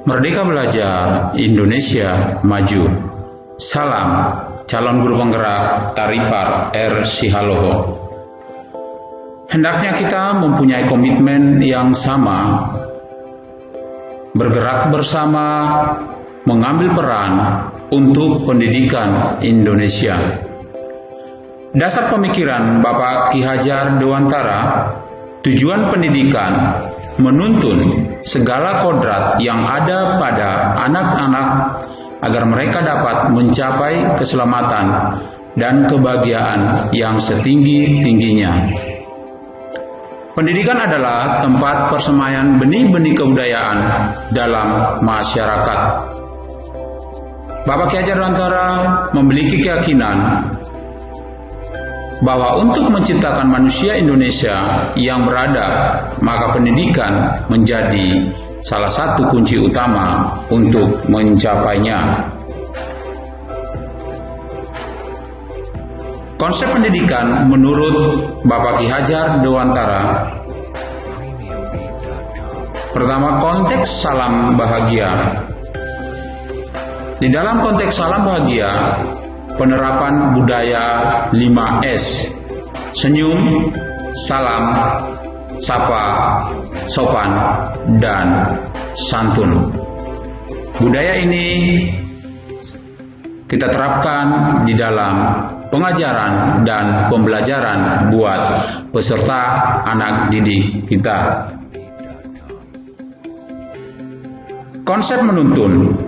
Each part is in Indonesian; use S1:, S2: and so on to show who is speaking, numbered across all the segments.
S1: Merdeka Belajar, Indonesia Maju. Salam, calon guru penggerak Taripar R. Sihaloho. Hendaknya kita mempunyai komitmen yang sama, bergerak bersama, mengambil peran untuk pendidikan Indonesia. Dasar pemikiran Bapak Ki Hajar Dewantara, tujuan pendidikan menuntun segala kodrat yang ada pada anak-anak agar mereka dapat mencapai keselamatan dan kebahagiaan yang setinggi-tingginya. Pendidikan adalah tempat persemaian benih-benih kebudayaan dalam masyarakat. Bapak Ki Hajar Dewantara memiliki keyakinan bahwa untuk menciptakan manusia Indonesia yang beradab, maka pendidikan menjadi salah satu kunci utama untuk mencapainya. Konsep pendidikan menurut Bapak Ki Hajar Dewantara. Pertama, konteks salam bahagia. Di dalam konteks salam bahagia, penerapan budaya 5S, senyum, salam, sapa, sopan, dan santun. Budaya ini kita terapkan di dalam pengajaran dan pembelajaran buat peserta anak didik kita. Konsep menuntun.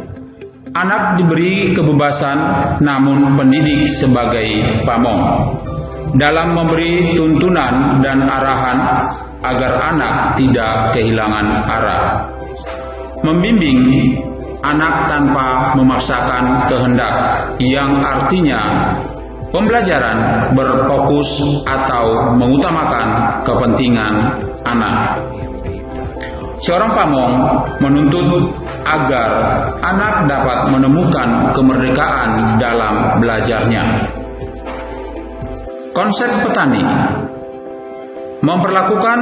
S1: Anak diberi kebebasan, namun pendidik sebagai pamong dalam memberi tuntunan dan arahan agar anak tidak kehilangan arah. Membimbing anak tanpa memaksakan kehendak, yang artinya pembelajaran berfokus atau mengutamakan kepentingan anak. Seorang pamong menuntut agar anak dapat menemukan kemerdekaan dalam belajarnya. Konsep petani. Memperlakukan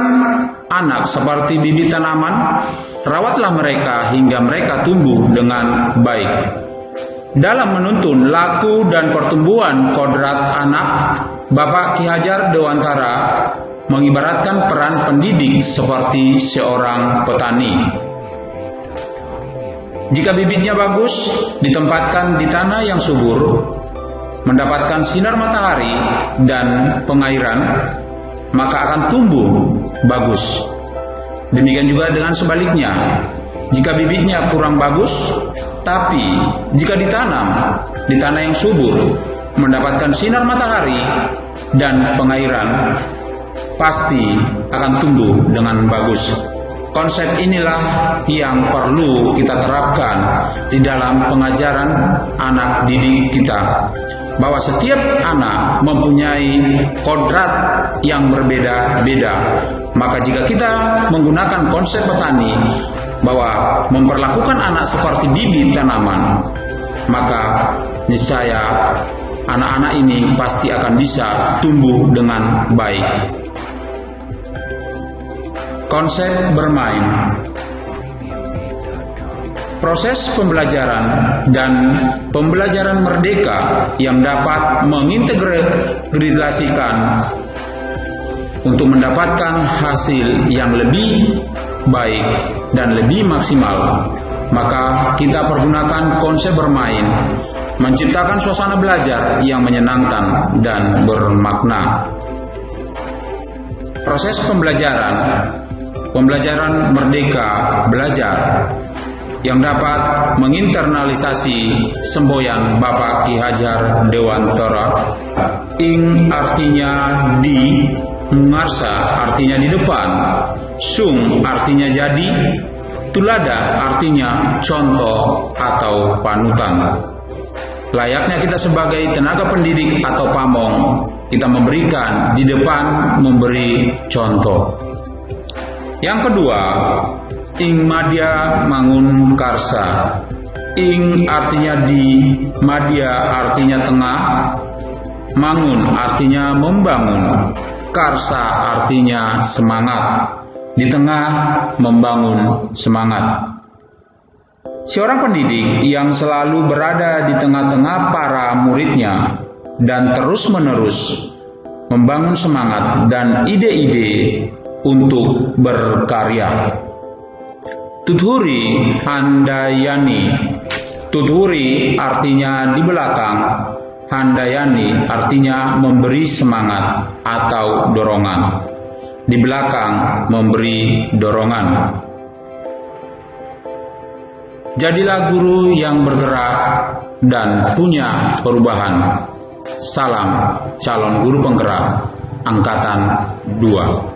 S1: anak seperti bibit tanaman, rawatlah mereka hingga mereka tumbuh dengan baik. Dalam menuntun laku dan pertumbuhan kodrat anak, Bapak Ki Hajar Dewantara mengibaratkan peran pendidik seperti seorang petani. Jika bibitnya bagus, ditempatkan di tanah yang subur, mendapatkan sinar matahari dan pengairan, maka akan tumbuh bagus. Demikian juga dengan sebaliknya, jika bibitnya kurang bagus, tapi jika ditanam di tanah yang subur, mendapatkan sinar matahari dan pengairan, pasti akan tumbuh dengan bagus. Konsep inilah yang perlu kita terapkan di dalam pengajaran anak didik kita, bahwa setiap anak mempunyai kodrat yang berbeda-beda. Maka jika kita menggunakan konsep petani, bahwa memperlakukan anak seperti bibit tanaman, maka niscaya anak-anak ini pasti akan bisa tumbuh dengan baik. Konsep bermain. Proses pembelajaran dan pembelajaran merdeka yang dapat mengintegrasikan untuk mendapatkan hasil yang lebih baik dan lebih maksimal, maka kita pergunakan konsep bermain, menciptakan suasana belajar yang menyenangkan dan bermakna. Proses pembelajaran merdeka belajar yang dapat menginternalisasi semboyan Bapak Ki Hajar Dewantara. Ing artinya di, ngarsa artinya di depan, sung artinya jadi, tulada artinya contoh atau panutan. Layaknya kita sebagai tenaga pendidik atau pamong, kita memberikan di depan, memberi contoh. Yang kedua, ing madya mangun karsa. Ing artinya di, madya artinya tengah, mangun artinya membangun, karsa artinya semangat. Di tengah membangun semangat. Seorang pendidik yang selalu berada di tengah-tengah para muridnya dan terus-menerus membangun semangat dan ide-ide untuk berkarya. Tuthuri Handayani. Tuthuri artinya di belakang, Handayani artinya memberi semangat atau dorongan. Di belakang memberi dorongan. Jadilah guru yang bergerak dan punya perubahan. Salam calon guru penggerak angkatan 2.